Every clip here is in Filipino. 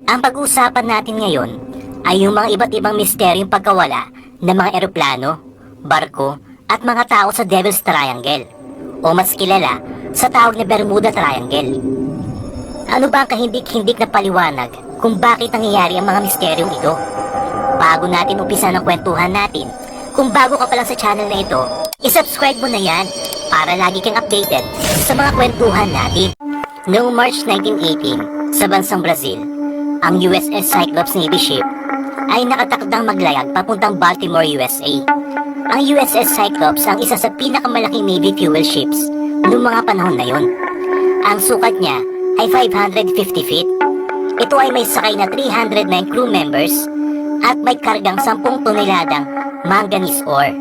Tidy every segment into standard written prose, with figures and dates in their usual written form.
Ang pag-uusapan natin ngayon ay yung mga iba't ibang misteryong pagkawala ng mga eroplano, barko at mga tao sa Devil's Triangle o mas kilala sa tawag na Bermuda Triangle. Ano ba ang kahindik-hindik na paliwanag kung bakit nangyayari ang mga misteryong ito? Bago natin umpisa ng kwentuhan natin, kung bago ka pa lang sa channel na ito, isubscribe mo na yan para lagi kang updated sa mga kwentuhan natin. Noong March 1918, sa bansang Brazil, ang USS Cyclops Navy ship ay nakatakdang maglayag papuntang Baltimore, USA. Ang USS Cyclops ang isa sa pinakamalaking Navy fuel ships noong mga panahon na yon. Ang sukat niya ay 550 feet. Ito ay may sakay na 309 crew members at may kargang 10 toneladang manganese ore.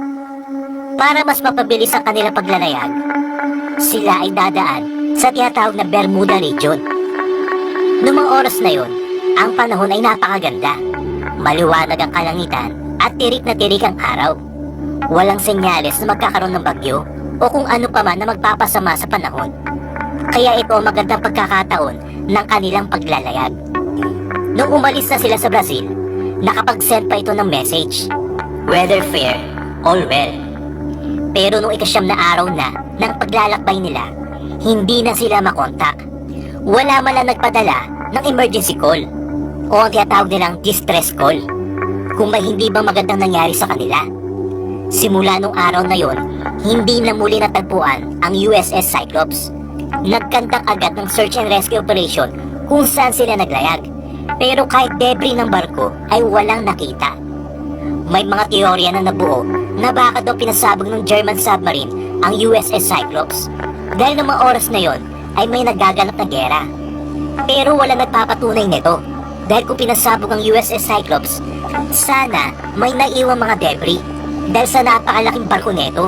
Para mas mapabilis ang kanilang paglalayag, sila ay dadaan sa tinatawag na Bermuda region. Noong mga oras na yon, ang panahon ay napakaganda. Maliwanag ang kalangitan at tirik na tirik ang araw. Walang senyales na magkakaroon ng bagyo o kung ano pa man na magpapasama sa panahon. Kaya ito ang magandang pagkakataon ng kanilang paglalayag. Nung umalis na sila sa Brazil, nakapag-send pa ito ng message, "Weather fair, all well." Pero nung ika-9 na araw na ng paglalakbay nila, hindi na sila makontak. Wala man lang nagpadala ng emergency call o ang tinatawag nilang distress call kung may hindi bang magandang nangyari sa kanila. Simula nung araw na yon, hindi na muli natagpuan ang USS Cyclops. Nagkandak agad ng search and rescue operation kung saan sila naglayag. Pero kahit debris ng barko ay walang nakita. May mga teorya na nabuo na baka daw pinasabog ng German submarine ang USS Cyclops dahil ng mga oras na yon ay may nagaganap na gera. Pero wala nagpapatunay nito dahil kung pinasabog ang USS Cyclops, sana may naiwang mga debris dahil sa napakalaking barko nito.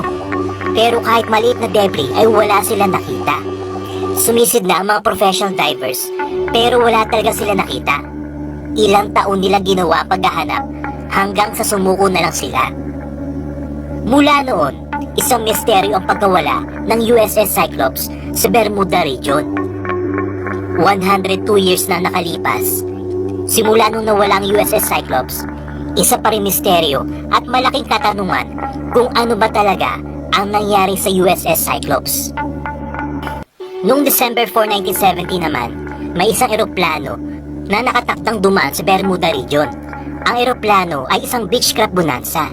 Pero kahit maliit na debris ay wala silang nakita. Sumisid na ang mga professional divers pero wala talaga sila nakita. Ilang taon nila ginawa ang paghahanap hanggang sa sumuko na lang sila. Mula noon, isang misteryo ang pagkawala ng USS Cyclops sa Bermuda region. 102 years na nakalipas. Simula nung nawala ang USS Cyclops, isa pa rin misteryo at malaking katanungan kung ano ba talaga ang nangyari sa USS Cyclops. Noong December 4, 1970 naman, may isang eroplano na nakatakdang dumaan sa Bermuda region. Ang eroplano ay isang Beechcraft Bonanza.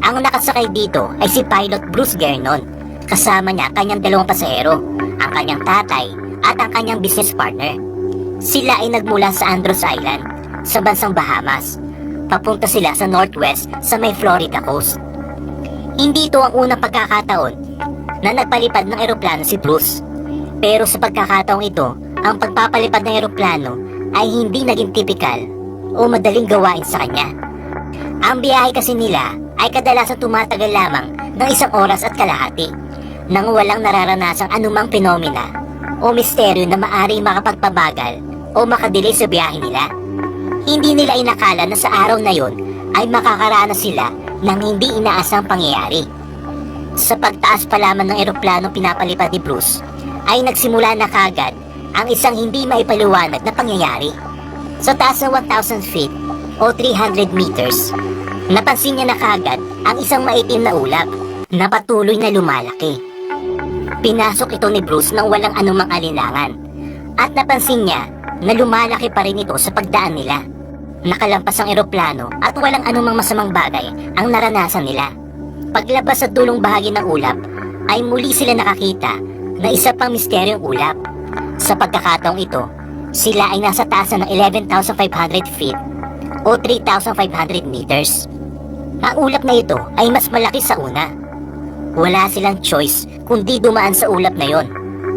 Ang nakasakay dito ay si Pilot Bruce Gernon. Kasama niya kanyang 2 pasahero, ang kanyang tatay at ang kanyang business partner. Sila ay nagmula sa Andros Island sa bansang Bahamas. Papunta sila sa northwest sa may Florida coast. Hindi ito ang unang pagkakataon na nagpalipad ng eroplano si Bruce. Pero sa pagkakataong ito, ang pagpapalipad ng eroplano ay hindi naging typical o madaling gawain sa kanya. Ang biyahe kasi nila ay kadalasan tumatagal lamang ng 1 oras at kalahati nang walang nararanasang anumang fenomena o misteryo na maaaring makapagpabagal o makadelay sa biyahe nila. Hindi nila inakala na sa araw na yon ay makakaranas sila ng hindi inaasang pangyayari. Sa pagtaas pa lamang ng eroplano pinapalipad ni Bruce, ay nagsimula na kagad ang isang hindi maipaliwanag na pangyayari. Sa taas ng 1,000 feet o 300 meters, napansin niya na kagad ang isang maitim na ulap na patuloy na lumalaki. Pinasok ito ni Bruce nang walang anumang alinlangan at napansin niya na lumalaki pa rin ito sa pagdaan nila. Nakalampas ang eroplano at walang anumang masamang bagay ang naranasan nila. Paglabas sa dulong bahagi ng ulap ay muli sila nakakita na isa pang misteryong ulap. Sa pagkakataong ito, sila ay nasa taasan ng 11,500 feet o 3,500 meters. Ang ulap na ito ay mas malaki sa una. Wala silang choice kundi dumaan sa ulap na yon.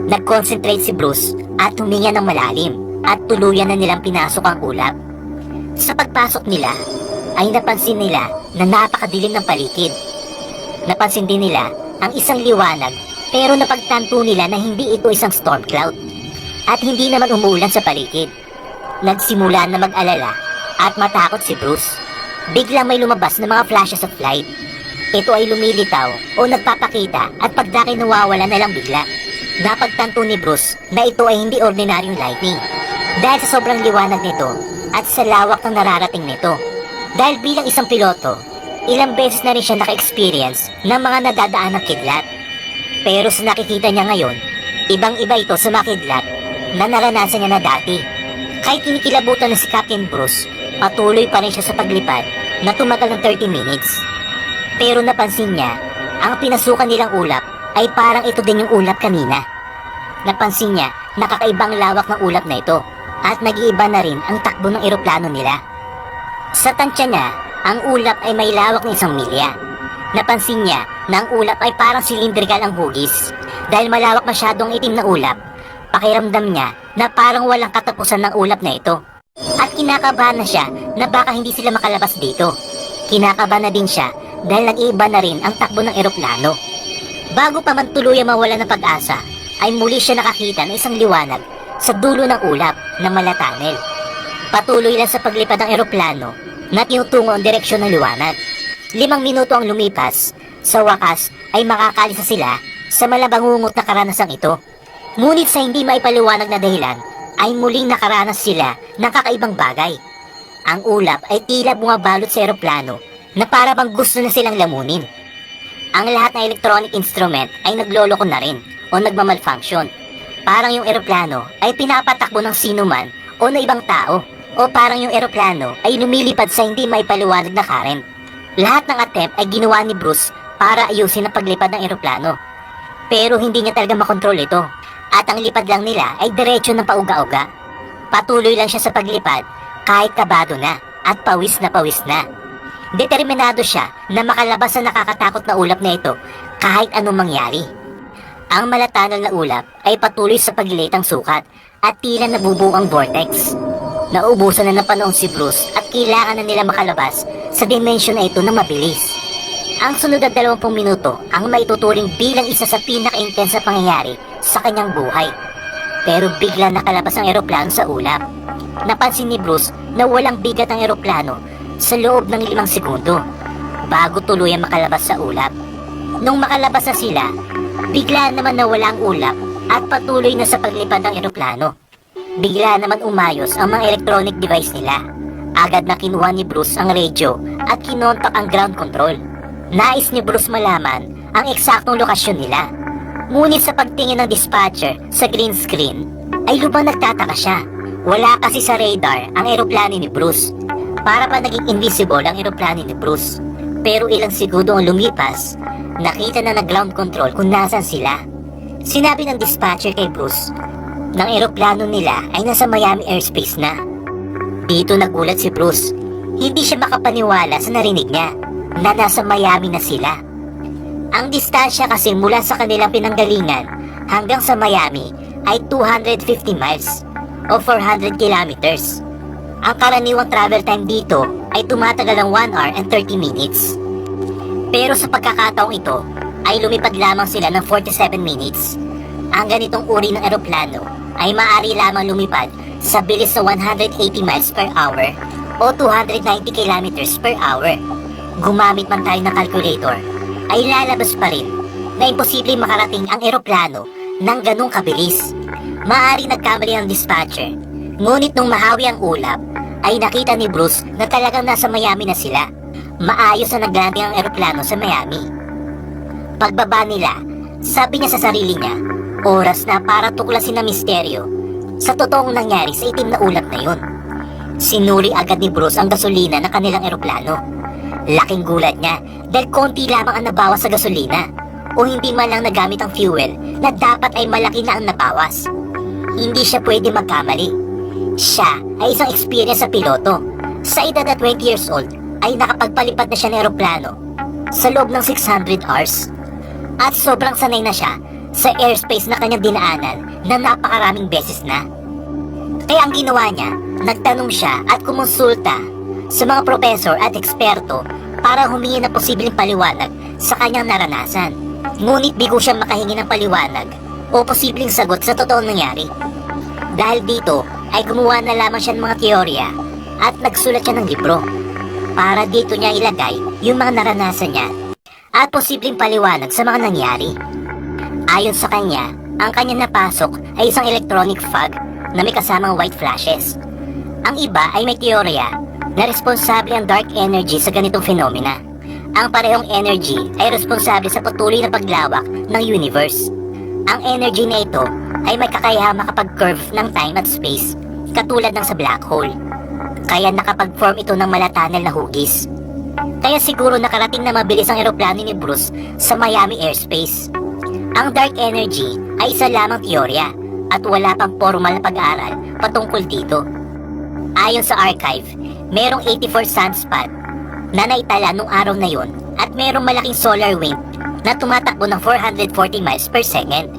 Nag-concentrate si Bruce at huminga ng malalim at tuluyan na nilang pinasok ang ulap. Sa pagpasok nila, ay napansin nila na napakadilim ng paligid. Napansin din nila ang isang liwanag pero napagtanto nila na hindi ito isang storm cloud at hindi naman umuulan sa paligid. Nagsimula na mag-alala at matakot si Bruce. Biglang may lumabas na mga flashes of light. Ito ay lumilitaw o nagpapakita at pagdaki nawawala na lang bigla. Napagtanto ni Bruce na ito ay hindi ordinaryong lightning. Dahil sa sobrang liwanag nito, at sa lawak ng nararating nito. Dahil bilang isang piloto, ilang beses na rin siya naka-experience ng mga nadadaan ng kidlat. Pero sa nakikita niya ngayon, ibang-iba ito sa mga kidlat na naranasan niya na dati. Kahit kinikilabutan na si Captain Bruce, patuloy pa rin siya sa paglipad na tumagal ng 30 minutes. Pero napansin niya, ang pinasukan nilang ulap ay parang ito din yung ulap kanina. Napansin niya na kakaibang lawak ng ulap na ito at nag-iiba na rin ang takbo ng eroplano nila. Sa tansya niya, ang ulap ay may lawak ng 1 milya. Napansin niya na ang ulap ay parang silindrikal ang hugis. Dahil malawak masyadong itim na ulap, pakiramdam niya na parang walang katapusan ng ulap na ito. At kinakabahan na siya na baka hindi sila makalabas dito. Kinakabahan na din siya dahil nag-iiba na rin ang takbo ng eroplano. Bago pa man tuluyang mawala ng pag-asa, ay muli siya nakakita ng isang liwanag sa dulo ng ulap na mala-tunnel. Patuloy lang sa paglipad ng eroplano na tinutungo ang direksyon ng liwanag. 5 minuto ang lumipas, sa wakas ay makakalis na sila sa malabangungot na karanasang ito. Ngunit sa hindi maipaliwanag na dahilan, ay muling nakaranas sila ng kakaibang bagay. Ang ulap ay tila bumabalot sa eroplano na para bang gusto na silang lamunin. Ang lahat ng electronic instrument ay nagloloko na rin o nagmamalfunction. Parang yung eroplano ay pinapatakbo ng sinuman o na ibang tao, o parang yung eroplano ay lumilipad sa hindi maipaliwanag na current. Lahat ng attempt ay ginawa ni Bruce para ayusin ang paglipad ng eroplano. Pero hindi niya talaga makontrol ito, at ang lipad lang nila ay diretso ng pauga-uga. Patuloy lang siya sa paglipad kahit kabado na at pawis na. Determinado siya na makalabas sa nakakatakot na ulap na ito kahit anong mangyari. Ang malatanol na ulap ay patuloy sa paglilit ng sukat at tila nabubuo ang vortex. Nauubusan na ng panahon si Bruce at kailangan na nila makalabas sa dimension na ito na mabilis. Ang sunod na 20 minuto ang maituturing bilang isa sa pinaka-intense na pangyayari sa kanyang buhay. Pero bigla nakalabas ang eroplano sa ulap. Napansin ni Bruce na walang bigat ang eroplano sa loob ng 5 segundo bago tuluyang makalabas sa ulap. Nung makalabas na sila, bigla naman nawala ang ulap at patuloy na sa paglipad ng eroplano. Bigla naman umayos ang mga electronic device nila. Agad na kinuha ni Bruce ang radio at kinontak ang ground control. Nais ni Bruce malaman ang eksaktong lokasyon nila. Ngunit sa pagtingin ng dispatcher sa green screen, ay lubang nagtataka siya. Wala kasi sa radar ang eroplano ni Bruce. Para pa naging invisible ang eroplano ni Bruce. Pero ilang segundo ang lumipas, nakita na ground control kung nasan sila. Sinabi ng dispatcher kay Bruce, ng eroplano nila ay nasa Miami airspace na. Dito nagulat si Bruce. Hindi siya makapaniwala sa narinig niya na nasa Miami na sila. Ang distansya kasi mula sa kanilang pinanggalingan hanggang sa Miami ay 250 miles o 400 kilometers. Ang karaniwang travel time dito ay tumatagal ng 1 hour and 30 minutes. Pero sa pagkakataong ito ay lumipad lamang sila ng 47 minutes. Ang ganitong uri ng eroplano ay maaari lamang lumipad sa bilis na 180 miles per hour o 290 kilometers per hour. Gumamit man tayo ng calculator, ay lalabas pa rin na imposible makarating ang eroplano ng ganong kabilis. Maaari nagkamali ang dispatcher, ngunit nung mahawi ang ulap, ay nakita ni Bruce na talagang nasa Miami na sila. Maayos na nag-landing ang eroplano sa Miami. Pagbaba nila, sabi niya sa sarili niya, oras na para tuklasin na misteryo sa totoong nangyari sa itim na ulap na yun. Sinuri agad ni Bruce ang gasolina ng kanilang eroplano. Laking gulat niya dahil konti lamang ang nabawas sa gasolina o hindi man lang nagamit ang fuel na dapat ay malaki na ang nabawas. Hindi siya pwede magkamali. Siya ay isang experience sa piloto. Sa edad na 20 years old ay nakapagpalipad na siya ng eroplano sa loob ng 600 hours. At sobrang sanay na siya sa airspace na kanyang dinaanan na napakaraming beses na. Kaya ang ginawa niya, nagtanong siya at kumonsulta sa mga professor at eksperto para humingi ng posibleng paliwanag sa kanyang naranasan. Ngunit bigo siya makahingi ng paliwanag o posibleng sagot sa totoong nangyari. Dahil dito ay gumawa na lamang siya ng mga teorya at nagsulat siya ng libro para dito niya ilagay yung mga naranasan niya at posibleng paliwanag sa mga nangyari. Ayon sa kanya, ang kanya napasok ay isang electronic fog na may kasamang white flashes. Ang iba ay may teorya na responsable ang dark energy sa ganitong phenomena. Ang parehong energy ay responsable sa patuloy na paglawak ng universe. Ang energy na ito ay may kakayahang makapag-curve ng time at space, katulad ng sa black hole. Kaya nakapag-form ito ng malatanal na hugis. Kaya siguro nakarating na mabilis ang eroplano ni Bruce sa Miami airspace. Ang dark energy ay isa lamang teorya at wala pang formal na pag-aaral patungkol dito. Ayon sa archive, merong 84 sunspot na naitala nung araw na yon at merong malaking solar wind na tumatakbo ng 440 miles per second.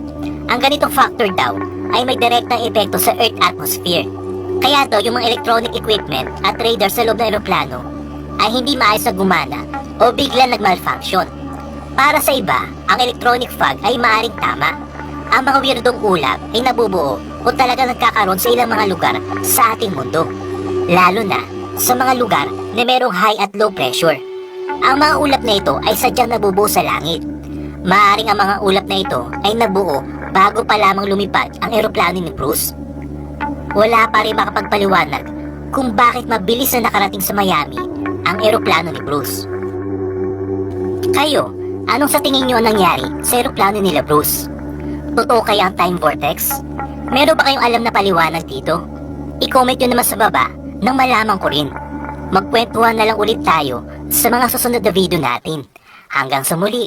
Ang ganitong factor daw ay may direktang epekto sa Earth atmosphere. Kaya daw yung mga electronic equipment at radar sa loob ng eroplano ay hindi maayos na gumana o bigla nag-malfunction. Para sa iba, ang electronic fog ay maaaring tama. Ang mga weirdong ulap ay nabubuo o talaga nagkakaroon sa ilang mga lugar sa ating mundo. Lalo na sa mga lugar na merong high at low pressure. Ang mga ulap na ito ay sadyang nabubuo sa langit. Maaaring ang mga ulap na ito ay nabuo bago pa lamang lumipad ang eroplano ni Bruce. Wala pa rin makapagpaliwanag kung bakit mabilis na nakarating sa Miami ang eroplano ni Bruce. Kayo, anong sa tingin nyo nangyari sa eroplano nila Bruce? Totoo kaya ang time vortex? Meron ba kayong alam na paliwanag dito? I-comment nyo naman sa baba nang malaman ko rin. Magkwentuhan na lang ulit tayo sa mga susunod na video natin. Hanggang sa muli!